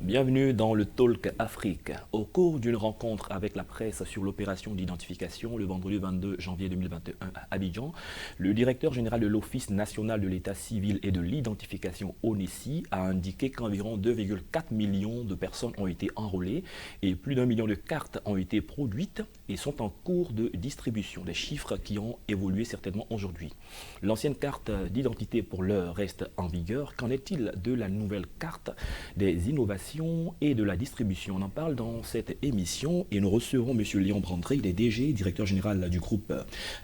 Bienvenue dans le Talk Afrique. Au cours d'une rencontre avec la presse sur l'opération d'identification le vendredi 22 janvier 2021 à Abidjan, le directeur général de l'Office national de l'état civil et de l'identification ONESI a indiqué qu'environ 2,4 millions de personnes ont été enrôlées et plus d'1 million de cartes ont été produites et sont en cours de distribution. Des chiffres qui ont évolué certainement aujourd'hui. L'ancienne carte d'identité pour l'heure reste en vigueur. Qu'en est-il de la nouvelle carte des innovations et de la distribution? On en parle dans cette émission et nous recevons M. Léon Brandré, il est DG, directeur général du groupe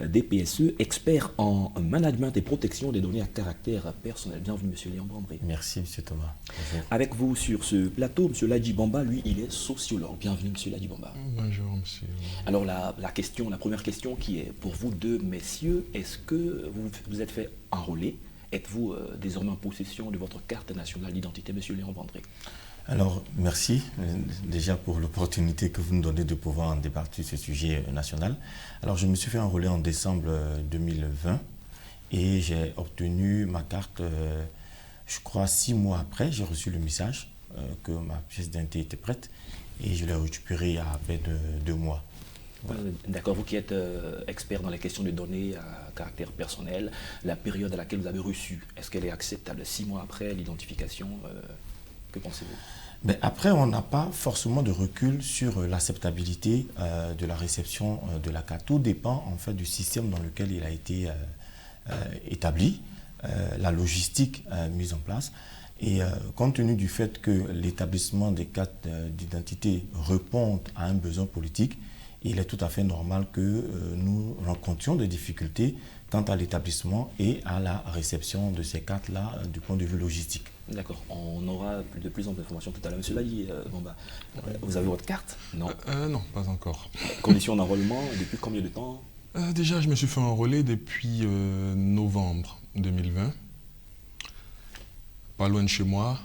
DPSE, expert en management et protection des données à caractère personnel. Bienvenue M. Léon Brandré. Merci M. Thomas. Bonjour. Avec vous sur ce plateau, M. Ladji Bamba, lui, il est sociologue. Bienvenue M. Ladji Bamba. Bonjour monsieur. Alors la première question qui est pour vous deux messieurs, est-ce que vous vous êtes fait enrôler? Êtes-vous désormais en possession de votre carte nationale d'identité, M. Léon Brandré? Alors, merci déjà pour l'opportunité que vous nous donnez de pouvoir en débattre sur ce sujet national. Alors, je me suis fait enrôler en décembre 2020 et j'ai obtenu ma carte, je crois, 6 mois après. J'ai reçu le message que ma pièce d'identité était prête et je l'ai récupérée à peine 2 mois. Voilà. D'accord, vous qui êtes expert dans les questions de données à caractère personnel, la période à laquelle vous avez reçu, est-ce qu'elle est acceptable 6 mois après l'identification? Que pensez-vous? Mais après, on n'a pas forcément de recul sur l'acceptabilité de la réception de la carte. Tout dépend en fait du système dans lequel il a été établi, la logistique mise en place. Et compte tenu du fait que l'établissement des cartes d'identité répond à un besoin politique, il est tout à fait normal que nous rencontrions des difficultés quant à l'établissement et à la réception de ces cartes-là du point de vue logistique. D'accord, on aura de plus en plus d'informations tout à l'heure. Monsieur Ladji, vous avez votre carte? Non. Non, pas encore. Conditions d'enrôlement, depuis combien de temps? Déjà, je me suis fait enrôler depuis novembre 2020. Pas loin de chez moi.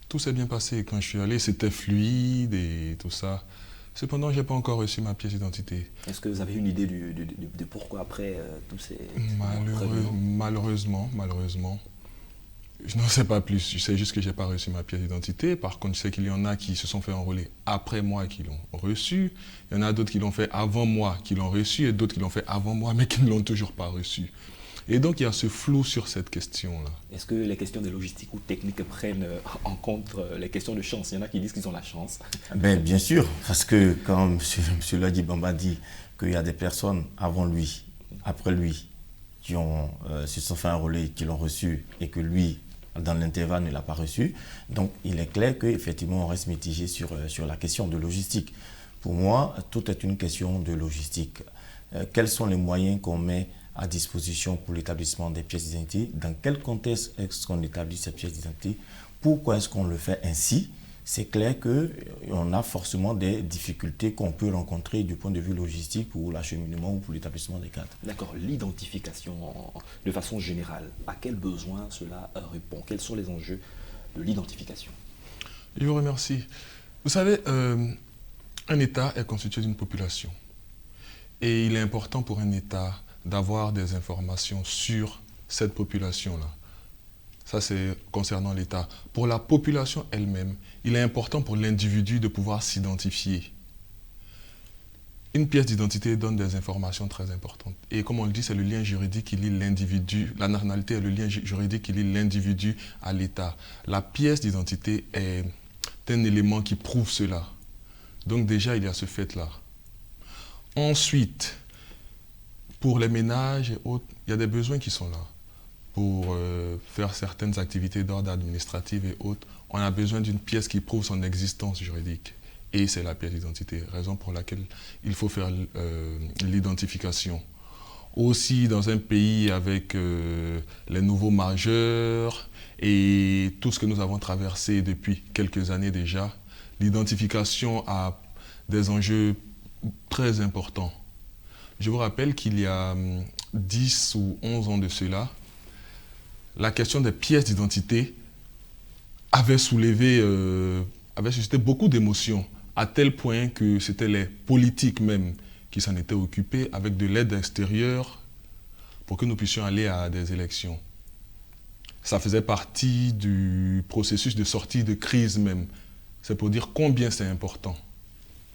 Tout s'est bien passé. Quand je suis allé, c'était fluide et tout ça. Cependant, je n'ai pas encore reçu ma pièce d'identité. Est-ce que vous avez une idée de pourquoi après tous ces... Malheureusement, je n'en sais pas plus. Je sais juste que je n'ai pas reçu ma pièce d'identité. Par contre, je sais qu'il y en a qui se sont fait enrôler après moi et qui l'ont reçu. Il y en a d'autres qui l'ont fait avant moi, qui l'ont reçu, et d'autres qui l'ont fait avant moi, mais qui ne l'ont toujours pas reçu. Et donc, il y a ce flou sur cette question-là. Est-ce que les questions de logistique ou technique prennent en compte les questions de chance? Il y en a qui disent qu'ils ont la chance. Bien sûr, parce que quand M. Ladji Bamba dit qu'il y a des personnes avant lui, après lui, qui se sont fait enrôler, qui l'ont reçu, et que lui, dans l'intervalle, ne l'a pas reçu. Donc, il est clair qu'effectivement, on reste mitigé sur la question de logistique. Pour moi, tout est une question de logistique. Quels sont les moyens qu'on met à disposition pour l'établissement des pièces d'identité? Dans quel contexte est-ce qu'on établit ces pièces d'identité? Pourquoi est-ce qu'on le fait ainsi? C'est clair qu'on a forcément des difficultés qu'on peut rencontrer du point de vue logistique pour l'acheminement ou pour l'établissement des cartes. D'accord, l'identification de façon générale, à quels besoins cela répond? Quels sont les enjeux de l'identification? Je vous remercie. Vous savez, un État est constitué d'une population. Et il est important pour un État d'avoir des informations sur cette population-là. Ça, c'est concernant l'État. Pour la population elle-même, il est important pour l'individu de pouvoir s'identifier. Une pièce d'identité donne des informations très importantes. Et comme on le dit, c'est le lien juridique qui lie l'individu. La nationalité est le lien juridique qui lie l'individu à l'État. La pièce d'identité est un élément qui prouve cela. Donc déjà, il y a ce fait-là. Ensuite, pour les ménages et autres, il y a des besoins qui sont là. Pour faire certaines activités d'ordre administratif et autres, on a besoin d'une pièce qui prouve son existence juridique. Et c'est la pièce d'identité, raison pour laquelle il faut faire l'identification. Aussi, dans un pays avec les nouveaux majeurs et tout ce que nous avons traversé depuis quelques années déjà, l'identification a des enjeux très importants. Je vous rappelle qu'il y a 10 ou 11 ans de cela, la question des pièces d'identité avait suscité beaucoup d'émotions, à tel point que c'était les politiques même qui s'en étaient occupés avec de l'aide extérieure pour que nous puissions aller à des élections. Ça faisait partie du processus de sortie de crise même c'est pour dire combien c'est important.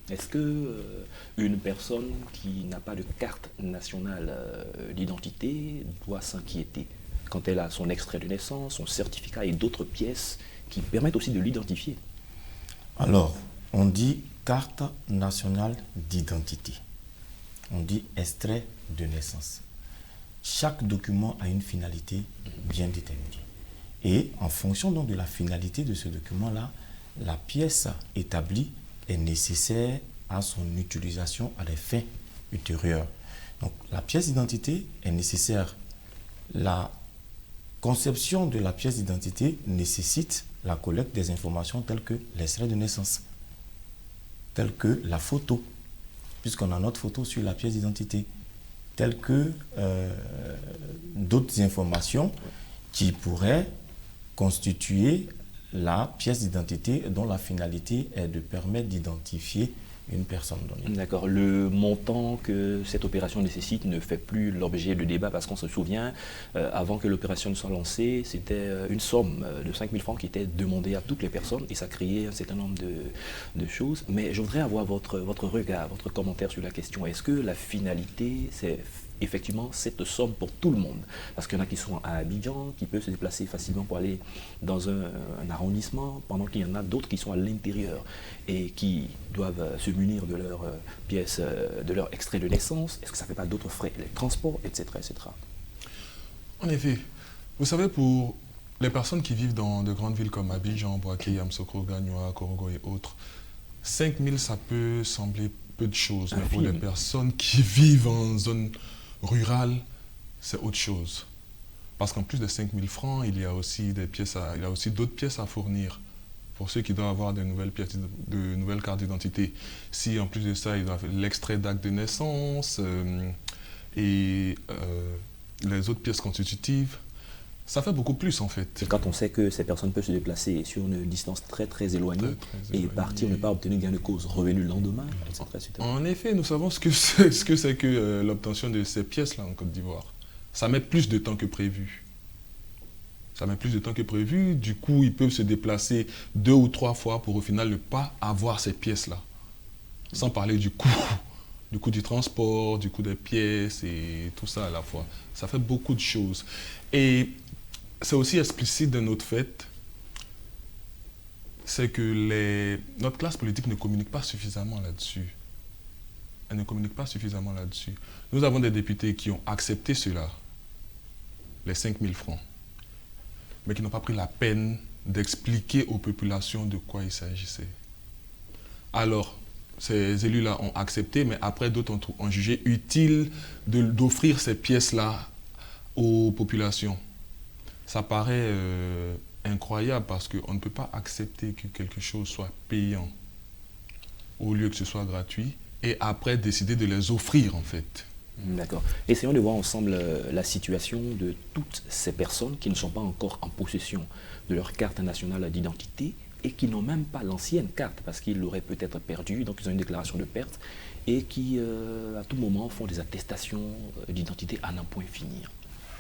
Est-ce que une personne qui n'a pas de carte nationale d'identité doit s'inquiéter quand elle a son extrait de naissance, son certificat et d'autres pièces qui permettent aussi de l'identifier? Alors, on dit carte nationale d'identité. On dit extrait de naissance. Chaque document a une finalité bien déterminée. Et en fonction donc de la finalité de ce document-là, la pièce établie est nécessaire à son utilisation à des fins ultérieures. Donc la pièce d'identité est nécessaire. La conception de la pièce d'identité nécessite la collecte des informations telles que l'extrait de naissance, telles que la photo, puisqu'on a notre photo sur la pièce d'identité, telles que d'autres informations qui pourraient constituer la pièce d'identité dont la finalité est de permettre d'identifier une personne donnée. D'accord. Le montant que cette opération nécessite ne fait plus l'objet de débat parce qu'on se souvient, avant que l'opération ne soit lancée, c'était une somme de 5 000 francs qui était demandée à toutes les personnes et ça créait un certain nombre de choses. Mais je voudrais avoir votre regard, votre commentaire sur la question. Est-ce que la finalité, c'est effectivement cette somme pour tout le monde? Parce qu'il y en a qui sont à Abidjan, qui peuvent se déplacer facilement pour aller dans un arrondissement, pendant qu'il y en a d'autres qui sont à l'intérieur et qui doivent se munir de leur pièce, de leur extrait de naissance. Est-ce que ça ne fait pas d'autres frais, les transports, etc., etc.? En effet, vous savez, pour les personnes qui vivent dans de grandes villes comme Abidjan, Boaké, Yamoussoukro, Gagnoa, Korogo et autres, 5 000, ça peut sembler peu de choses, mais pour les personnes qui vivent en zone rurale, c'est autre chose. Parce qu'en plus de 5 000 francs, il y a aussi d'autres pièces à fournir pour ceux qui doivent avoir de nouvelles pièces, de nouvelles cartes d'identité. Si en plus de ça, ils doivent l'extrait d'acte de naissance et les autres pièces constitutives, ça fait beaucoup plus en fait. Et quand on sait que ces personnes peuvent se déplacer sur une distance très très éloignée et partir, ne pas obtenir gain de cause, revenu le lendemain, etc., etc. En effet, nous savons ce que c'est que l'obtention de ces pièces-là en Côte d'Ivoire. Ça met plus de temps que prévu. Ça met plus de temps que prévu. Du coup, ils peuvent se déplacer 2 ou 3 fois pour au final ne pas avoir ces pièces-là. Sans parler du coût du transport, du coût des pièces et tout ça à la fois. Ça fait beaucoup de choses. Et c'est aussi explicite d'un autre fait, c'est que notre classe politique ne communique pas suffisamment là-dessus. Elle ne communique pas suffisamment là-dessus. Nous avons des députés qui ont accepté cela, les 5 000 francs, mais qui n'ont pas pris la peine d'expliquer aux populations de quoi il s'agissait. Alors, ces élus-là ont accepté, mais après d'autres ont jugé utile d'offrir ces pièces-là aux populations. Ça paraît incroyable parce qu'on ne peut pas accepter que quelque chose soit payant au lieu que ce soit gratuit et après décider de les offrir en fait. D'accord. Essayons de voir ensemble la situation de toutes ces personnes qui ne sont pas encore en possession de leur carte nationale d'identité et qui n'ont même pas l'ancienne carte parce qu'ils l'auraient peut-être perdue, donc ils ont une déclaration de perte et qui à tout moment font des attestations d'identité à n'en point finir.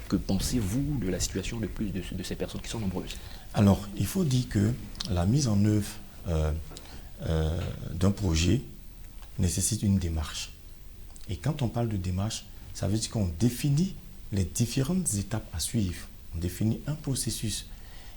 Que pensez-vous de la situation de ces personnes qui sont nombreuses? Alors, il faut dire que la mise en œuvre d'un projet nécessite une démarche. Et quand on parle de démarche, ça veut dire qu'on définit les différentes étapes à suivre. On définit un processus.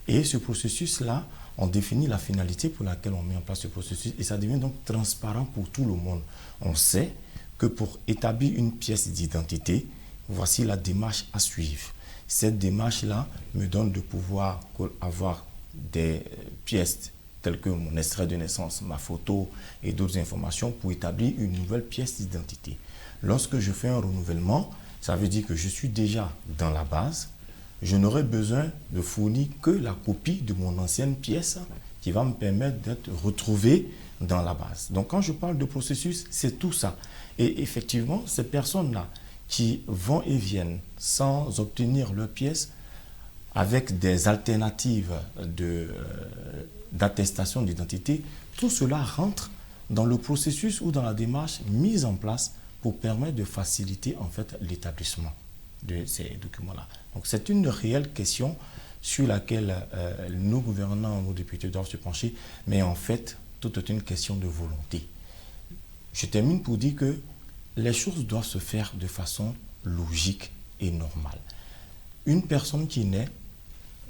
Et ce processus-là, on définit la finalité pour laquelle on met en place ce processus. Et ça devient donc transparent pour tout le monde. On sait que pour établir une pièce d'identité, voici la démarche à suivre. Cette démarche-là me donne de pouvoir avoir des pièces telles que mon extrait de naissance, ma photo et d'autres informations pour établir une nouvelle pièce d'identité. Lorsque je fais un renouvellement, ça veut dire que je suis déjà dans la base. Je n'aurai besoin de fournir que la copie de mon ancienne pièce qui va me permettre d'être retrouvé dans la base. Donc quand je parle de processus, c'est tout ça. Et effectivement, ces personnes-là qui vont et viennent sans obtenir leur pièce, avec des alternatives d'attestation d'identité, tout cela rentre dans le processus ou dans la démarche mise en place pour permettre de faciliter en fait l'établissement de ces documents-là. Donc c'est une réelle question sur laquelle nos gouvernants, nos députés doivent se pencher, mais en fait, tout est une question de volonté. Je termine pour dire que les choses doivent se faire de façon logique et normale. Une personne qui naît,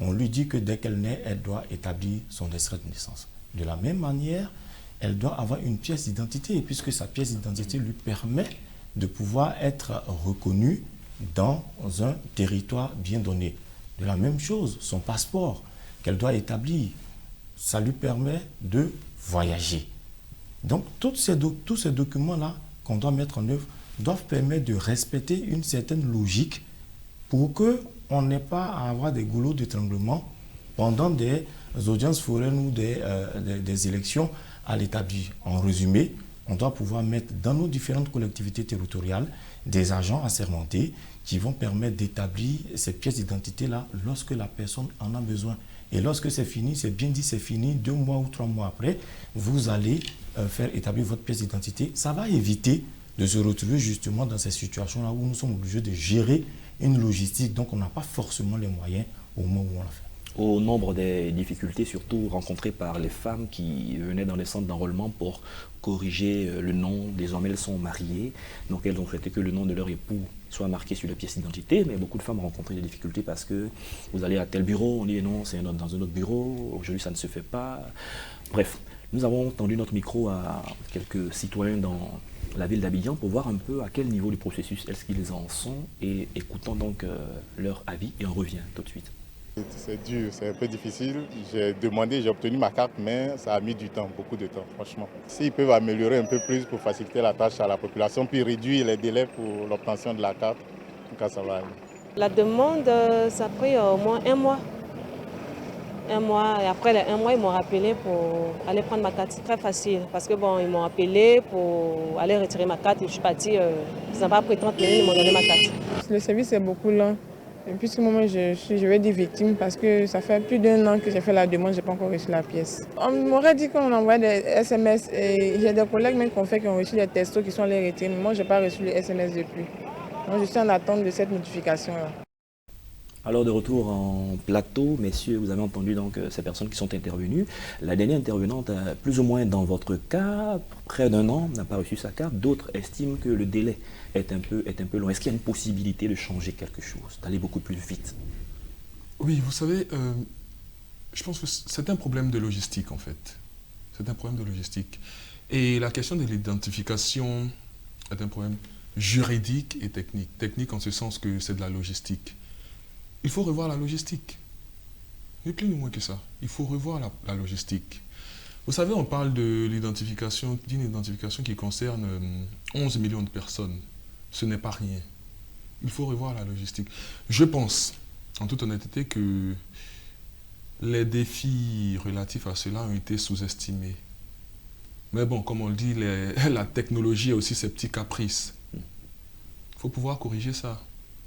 on lui dit que dès qu'elle naît, elle doit établir son extrait de naissance. De la même manière, elle doit avoir une pièce d'identité, puisque sa pièce d'identité lui permet de pouvoir être reconnue dans un territoire bien donné. De la même chose, son passeport qu'elle doit établir, ça lui permet de voyager. Donc, tous ces documents-là qu'on doit mettre en œuvre doivent permettre de respecter une certaine logique pour qu'on n'ait pas à avoir des goulots d'étranglement pendant des audiences foraines ou des élections à l'établir. En résumé, on doit pouvoir mettre dans nos différentes collectivités territoriales des agents assermentés qui vont permettre d'établir ces pièces d'identité-là lorsque la personne en a besoin. Et lorsque c'est fini, c'est bien dit, c'est fini, 2 mois ou 3 mois après, vous allez faire établir votre pièce d'identité. Ça va éviter de se retrouver justement dans ces situations-là où nous sommes obligés de gérer une logistique, donc on n'a pas forcément les moyens au moment où on l'a fait. Au nombre des difficultés, surtout rencontrées par les femmes qui venaient dans les centres d'enrôlement pour corriger le nom. Désormais, elles sont mariées, donc elles ont souhaité que le nom de leur époux soit marqué sur la pièce d'identité, mais beaucoup de femmes ont rencontré des difficultés parce que vous allez à tel bureau, on dit non, c'est dans un autre bureau, aujourd'hui ça ne se fait pas. Bref, nous avons tendu notre micro à quelques citoyens dans la ville d'Abidjan pour voir un peu à quel niveau du processus est-ce qu'ils en sont et écoutons donc leur avis et on revient tout de suite. C'est dur, c'est un peu difficile. J'ai demandé, j'ai obtenu ma carte, mais ça a mis du temps, beaucoup de temps, franchement. S'ils peuvent améliorer un peu plus pour faciliter la tâche à la population, puis réduire les délais pour l'obtention de la carte, en tout cas, ça va aller. La demande, ça a pris au moins 1 mois. 1 mois, et après les 1 mois, ils m'ont rappelé pour aller prendre ma carte. C'est très facile, parce que bon, ils m'ont appelé pour aller retirer ma carte et je suis partie. Ils n'ont pas pris 30 minutes, ils m'ont donné ma carte. Le service est beaucoup lent. Et puisque moi, je vais dire victime parce que ça fait plus d'1 an que j'ai fait la demande, je n'ai pas encore reçu la pièce. On m'aurait dit qu'on envoie des SMS et j'ai des collègues même qui ont reçu des textos qui sont allés retirer, mais moi, je n'ai pas reçu les SMS depuis. Donc, je suis en attente de cette notification-là. Alors de retour en plateau, messieurs, vous avez entendu donc ces personnes qui sont intervenues. La dernière intervenante, plus ou moins dans votre cas, près d'1 an, n'a pas reçu sa carte. D'autres estiment que le délai est un peu long. Est-ce qu'il y a une possibilité de changer quelque chose, d'aller beaucoup plus vite? Oui, vous savez, je pense que c'est un problème de logistique en fait. C'est un problème de logistique. Et la question de l'identification est un problème juridique et technique. Technique en ce sens que c'est de la logistique. Il faut revoir la logistique. Ni plus ni moins que ça. Il faut revoir la logistique. Vous savez, on parle de l'identification, d'une identification qui concerne 11 millions de personnes. Ce n'est pas rien. Il faut revoir la logistique. Je pense, en toute honnêteté, que les défis relatifs à cela ont été sous-estimés. Mais bon, comme on le dit, la technologie a aussi ses petits caprices. Il faut pouvoir corriger ça.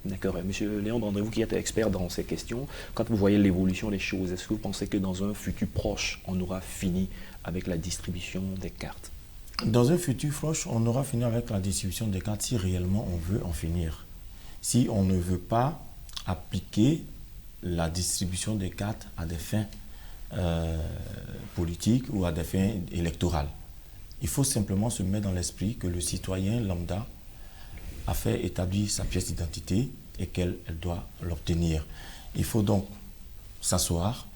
D'accord. Monsieur Léon Brandré, vous qui êtes expert dans ces questions, quand vous voyez l'évolution des choses, est-ce que vous pensez que dans un futur proche, on aura fini avec la distribution des cartes? Dans un futur proche, on aura fini avec la distribution des cartes si réellement on veut en finir. Si on ne veut pas appliquer la distribution des cartes à des fins politiques ou à des fins électorales. Il faut simplement se mettre dans l'esprit que le citoyen lambda a fait établir sa pièce d'identité et qu'elle doit l'obtenir. Il faut donc s'asseoir,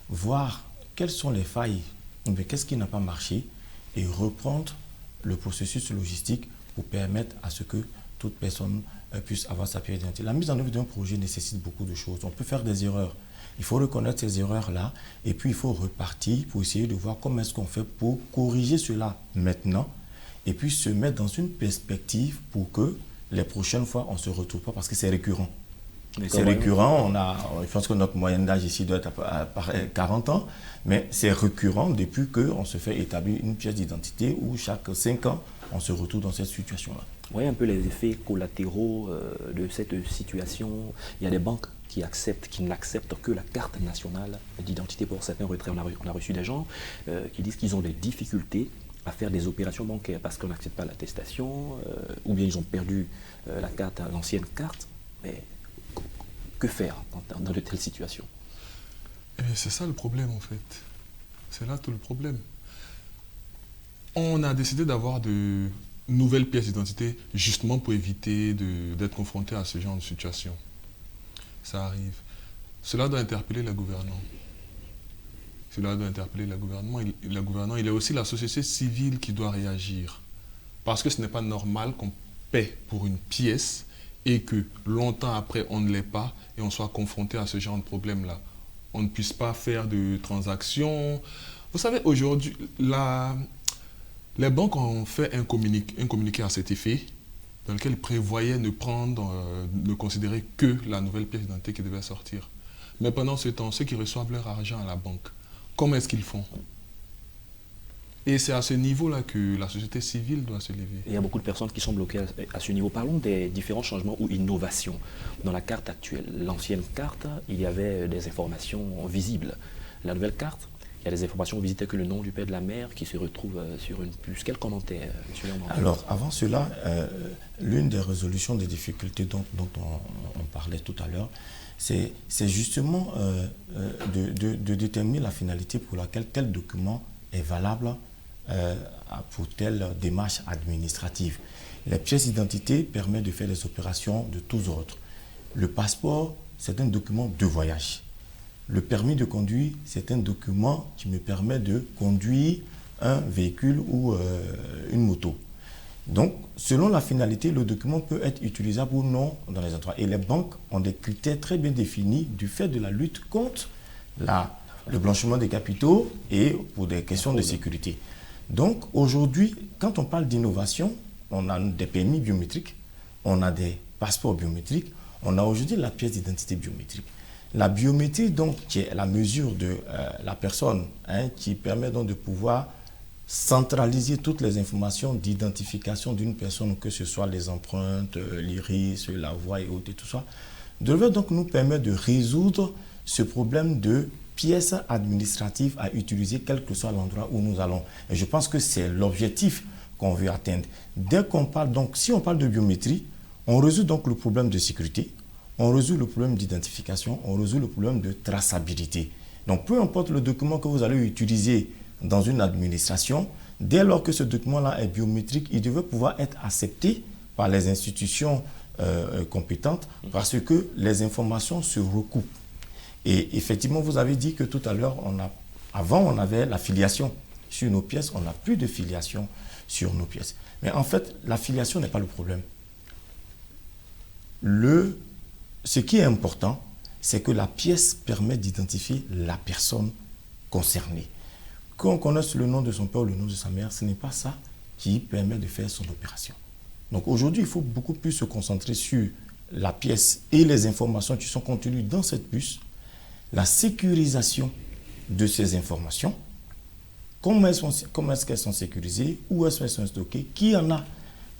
voir quelles sont les failles, qu'est-ce qui n'a pas marché et reprendre le processus logistique pour permettre à ce que toute personne puisse avoir sa pièce d'identité. La mise en œuvre d'un projet nécessite beaucoup de choses. On peut faire des erreurs. Il faut reconnaître ces erreurs-là et puis il faut repartir pour essayer de voir comment est-ce qu'on fait pour corriger cela maintenant et puis se mettre dans une perspective pour que les prochaines fois, on ne se retrouve pas parce que c'est récurrent. C'est récurrent, je pense que notre moyenne d'âge ici doit être à 40 ans, mais c'est récurrent depuis qu'on se fait établir une pièce d'identité où chaque 5 ans, on se retrouve dans cette situation-là. Vous voyez un peu les effets collatéraux de cette situation. Il y a des banques qui n'acceptent que la carte nationale d'identité pour certains retraits. On a reçu des gens qui disent qu'ils ont des difficultés à faire des opérations bancaires parce qu'on n'accepte pas l'attestation, ou bien ils ont perdu la carte, l'ancienne carte. Mais que faire dans de telles situations? C'est ça le problème en fait. C'est là tout le problème. On a décidé d'avoir de nouvelles pièces d'identité justement pour éviter d'être confronté à ce genre de situation. Ça arrive. Cela doit interpeller le gouvernement. Cela doit interpeller le gouvernement. Il y a aussi la société civile qui doit réagir. Parce que ce n'est pas normal qu'on paie pour une pièce et que longtemps après on ne l'ait pas et on soit confronté à ce genre de problème-là. On ne puisse pas faire de transactions. Vous savez, aujourd'hui, les banques ont fait un communiqué à cet effet dans lequel ils prévoyaient ne considérer que la nouvelle pièce d'identité qui devait sortir. Mais pendant ce temps, ceux qui reçoivent leur argent à la banque, comment est-ce qu'ils font? Et c'est à ce niveau-là que la société civile doit se lever. Il y a beaucoup de personnes qui sont bloquées à ce niveau. Parlons des différents changements ou innovations. Dans la carte actuelle, l'ancienne carte, il y avait des informations visibles. La nouvelle carte, il y a des informations visibles que le nom du père de la mère qui se retrouve sur une puce. Quel commentaire, M. Lermont? Alors, avant cela, l'une des résolutions des difficultés dont on parlait tout à l'heure, c'est justement de déterminer la finalité pour laquelle tel document est valable pour telle démarche administrative. Les pièces d'identité permettent de faire des opérations de tous ordres. Le passeport, c'est un document de voyage. Le permis de conduire, c'est un document qui me permet de conduire un véhicule ou une moto. Donc, selon la finalité, le document peut être utilisable ou non dans les endroits. Et les banques ont des critères très bien définis du fait de la lutte contre le blanchiment des capitaux et pour des questions de sécurité. Donc, aujourd'hui, quand on parle d'innovation, on a des permis biométriques, on a des passeports biométriques, on a aujourd'hui la pièce d'identité biométrique. La biométrie, donc, qui est la mesure de la personne, qui permet donc de pouvoir centraliser toutes les informations d'identification d'une personne, que ce soit les empreintes, l'iris, la voix et autres et tout ça, devrait donc nous permettre de résoudre ce problème de pièces administratives à utiliser quel que soit l'endroit où nous allons. Et je pense que c'est l'objectif qu'on veut atteindre. Dès qu'on parle, donc, si on parle de biométrie, on résout donc le problème de sécurité, on résout le problème d'identification, on résout le problème de traçabilité. Donc, peu importe le document que vous allez utiliser dans une administration, dès lors que ce document-là est biométrique, il devrait pouvoir être accepté par les institutions compétentes parce que les informations se recoupent. Et effectivement, vous avez dit que tout à l'heure, avant on avait la filiation sur nos pièces, on n'a plus de filiation sur nos pièces. Mais en fait, la filiation n'est pas le problème. Ce qui est important, c'est que la pièce permet d'identifier la personne concernée. Qu'on connaisse le nom de son père ou le nom de sa mère, ce n'est pas ça qui permet de faire son opération. Donc aujourd'hui, il faut beaucoup plus se concentrer sur la pièce et les informations qui sont contenues dans cette puce, la sécurisation de ces informations, comment est-ce qu'elles sont sécurisées, où est-ce qu'elles sont stockées, qui en a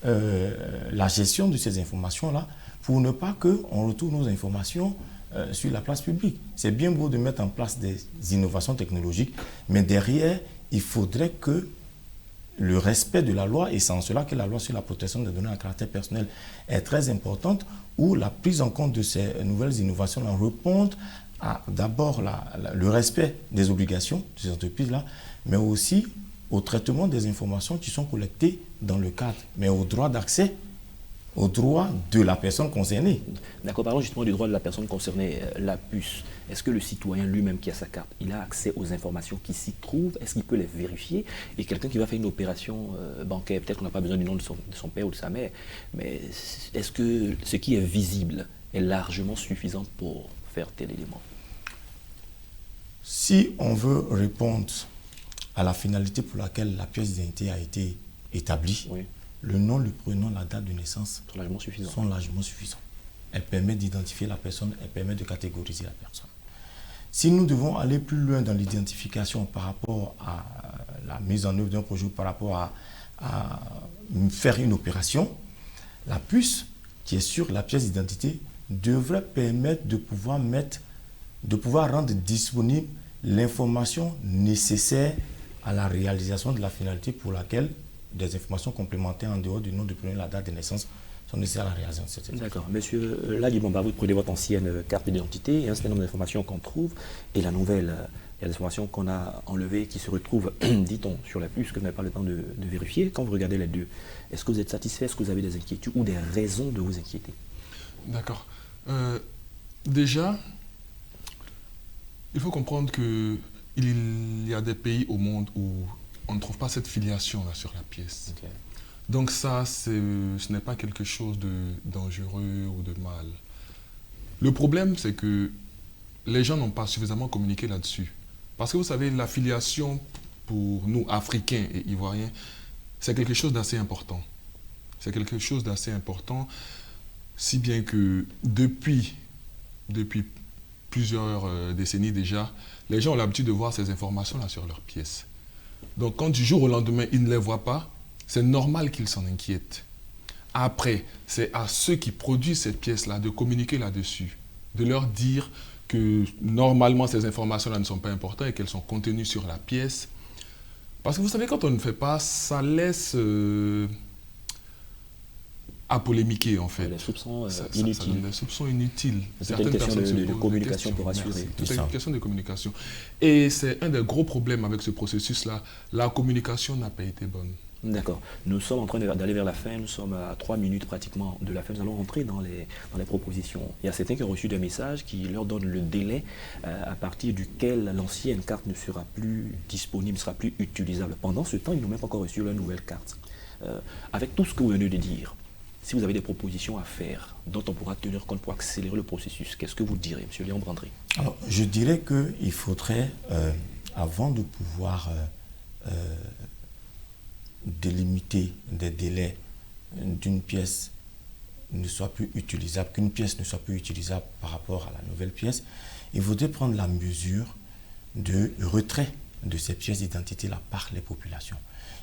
la gestion de ces informations-là, pour ne pas qu'on retrouve nos informations sur la place publique. C'est bien beau de mettre en place des innovations technologiques, mais derrière, il faudrait que le respect de la loi, et c'est en cela que la loi sur la protection des données à caractère personnel est très importante, où la prise en compte de ces nouvelles innovations répondent à d'abord le respect des obligations de ces entreprises-là, mais aussi au traitement des informations qui sont collectées dans le cadre, mais au droit d'accès, au droit de la personne concernée. D'accord, parlons justement du droit de la personne concernée, la puce. Est-ce que le citoyen lui-même qui a sa carte, il a accès aux informations qui s'y trouvent? Est-ce qu'il peut les vérifier? Et quelqu'un qui va faire une opération bancaire, peut-être qu'on n'a pas besoin du nom de son père ou de sa mère, mais est-ce que ce qui est visible est largement suffisant pour faire tel élément? Si on veut répondre à la finalité pour laquelle la pièce d'identité a été établie, oui, le nom, le prénom, la date de naissance sont largement suffisants. Elles permettent d'identifier la personne, elles permettent de catégoriser la personne. Si nous devons aller plus loin dans l'identification par rapport à la mise en œuvre d'un projet, par rapport à faire une opération, la puce qui est sur la pièce d'identité devrait permettre de pouvoir rendre disponible l'information nécessaire à la réalisation de la finalité pour laquelle des informations complémentaires en dehors du nom de prénom et la date de naissance sont nécessaires à la réalisation de cette étape. D'accord. Monsieur Ladji Bamba, vous prenez votre ancienne carte d'identité et un certain nombre d'informations qu'on trouve, et la nouvelle, il y a des informations qu'on a enlevées qui se retrouvent, dit-on, sur la puce, que vous n'avez pas le temps de vérifier. Quand vous regardez les deux, est-ce que vous êtes satisfait? Est-ce que vous avez des inquiétudes ou des raisons de vous inquiéter? D'accord. Déjà, il faut comprendre qu'il y a des pays au monde où on ne trouve pas cette filiation-là sur la pièce. Okay. Donc ça, ce n'est pas quelque chose de dangereux ou de mal. Le problème, c'est que les gens n'ont pas suffisamment communiqué là-dessus. Parce que vous savez, la filiation pour nous, Africains et Ivoiriens, c'est quelque chose d'assez important. C'est quelque chose d'assez important, si bien que depuis plusieurs décennies déjà, les gens ont l'habitude de voir ces informations-là sur leurs pièces. Donc quand du jour au lendemain, ils ne les voient pas, c'est normal qu'ils s'en inquiètent. Après, c'est à ceux qui produisent cette pièce-là de communiquer là-dessus, de leur dire que normalement ces informations-là ne sont pas importantes et qu'elles sont contenues sur la pièce. Parce que vous savez, quand on ne fait pas, ça laisse à polémiquer en fait. Les soupçons inutiles. Ça donne des soupçons inutiles. C'est une question de communication pour assurer. C'est une question de communication. Et c'est un des gros problèmes avec ce processus-là. La communication n'a pas été bonne. D'accord. Nous sommes en train d'aller vers la fin, nous sommes à 3 minutes pratiquement de la fin. Nous allons rentrer dans les propositions. Il y a certains qui ont reçu des messages qui leur donnent le délai à partir duquel l'ancienne carte ne sera plus disponible, ne sera plus utilisable. Pendant ce temps, ils n'ont même pas encore reçu leur nouvelle carte. Avec tout ce que vous venez de dire, si vous avez des propositions à faire dont on pourra tenir compte pour accélérer le processus, qu'est-ce que vous direz, M. Léon-Brandré? Alors, je dirais qu'il faudrait, avant de pouvoir délimiter des délais d'une pièce ne soit plus utilisable, qu'une pièce ne soit plus utilisable par rapport à la nouvelle pièce, il faudrait prendre la mesure de retrait de ces pièces d'identité-là par les populations.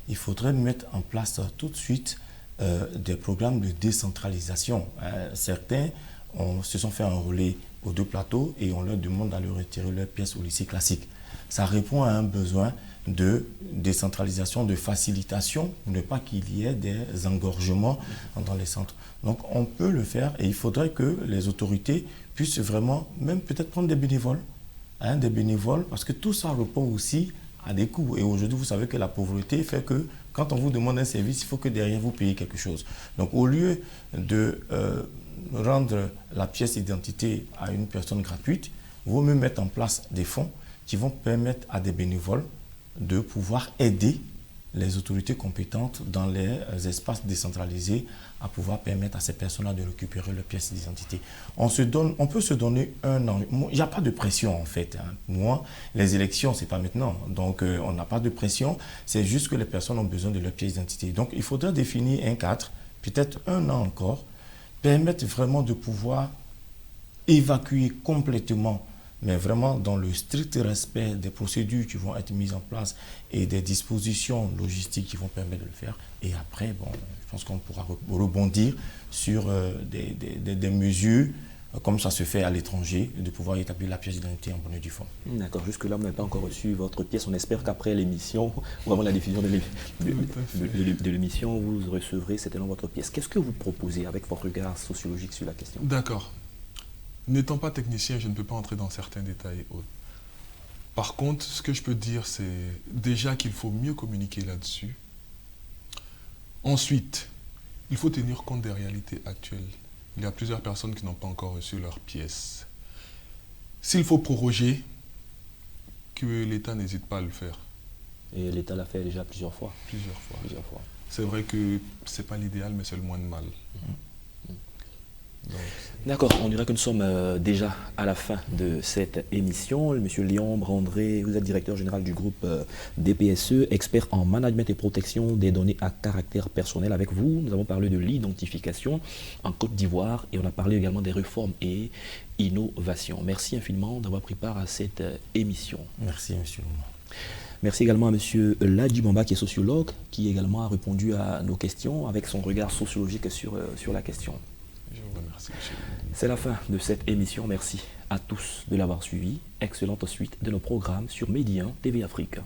Il faudrait mettre en place tout de suite des programmes de décentralisation. Certains se sont fait enrôler aux 2 plateaux et on leur demande d'aller retirer leurs pièces au lycée classique. Ça répond à un besoin de décentralisation, de facilitation, pour ne pas qu'il y ait des engorgements dans les centres. Donc on peut le faire et il faudrait que les autorités puissent vraiment, même peut-être prendre des bénévoles, parce que tout ça répond aussi à des coûts. Et aujourd'hui, vous savez que la pauvreté fait que quand on vous demande un service, il faut que derrière vous payiez quelque chose. Donc au lieu de rendre la pièce d'identité à une personne gratuite, il vaut mieux mettre en place des fonds qui vont permettre à des bénévoles de pouvoir aider les autorités compétentes dans les espaces décentralisés à pouvoir permettre à ces personnes-là de récupérer leurs pièces d'identité. On peut se donner 1 an. Il n'y a pas de pression en fait. Moi, les élections, ce n'est pas maintenant. Donc, on n'a pas de pression. C'est juste que les personnes ont besoin de leurs pièces d'identité. Donc, il faudra définir un cadre, peut-être 1 an encore, permettre vraiment de pouvoir évacuer complètement, mais vraiment dans le strict respect des procédures qui vont être mises en place et des dispositions logistiques qui vont permettre de le faire. Et après, bon, je pense qu'on pourra rebondir sur des mesures, comme ça se fait à l'étranger, de pouvoir établir la pièce d'identité en bonne et due forme. D'accord, jusque-là, vous n'avez pas encore reçu votre pièce. On espère qu'après l'émission, vraiment la diffusion de l'émission, vous recevrez certainement votre pièce. Qu'est-ce que vous proposez avec votre regard sociologique sur la question? D'accord. N'étant pas technicien, je ne peux pas entrer dans certains détails. Par contre, ce que je peux dire, c'est déjà qu'il faut mieux communiquer là-dessus. Ensuite, il faut tenir compte des réalités actuelles. Il y a plusieurs personnes qui n'ont pas encore reçu leur pièce. S'il faut proroger, que l'État n'hésite pas à le faire. Et l'État l'a fait déjà plusieurs fois. Plusieurs fois. C'est vrai que ce n'est pas l'idéal, mais c'est le moins de mal. D'accord, on dirait que nous sommes déjà à la fin de cette émission. Monsieur Léon-Brandré, vous êtes directeur général du groupe DPSE, expert en management et protection des données à caractère personnel. Avec vous, nous avons parlé de l'identification en Côte d'Ivoire et on a parlé également des réformes et innovations. Merci infiniment d'avoir pris part à cette émission. Merci, monsieur. Merci également à M. Ladji Bamba, qui est sociologue, qui également a répondu à nos questions avec son regard sociologique sur la question. Je vous remercie, monsieur. C'est la fin de cette émission. Merci à tous de l'avoir suivi. Excellente suite de nos programmes sur Média TV Afrique.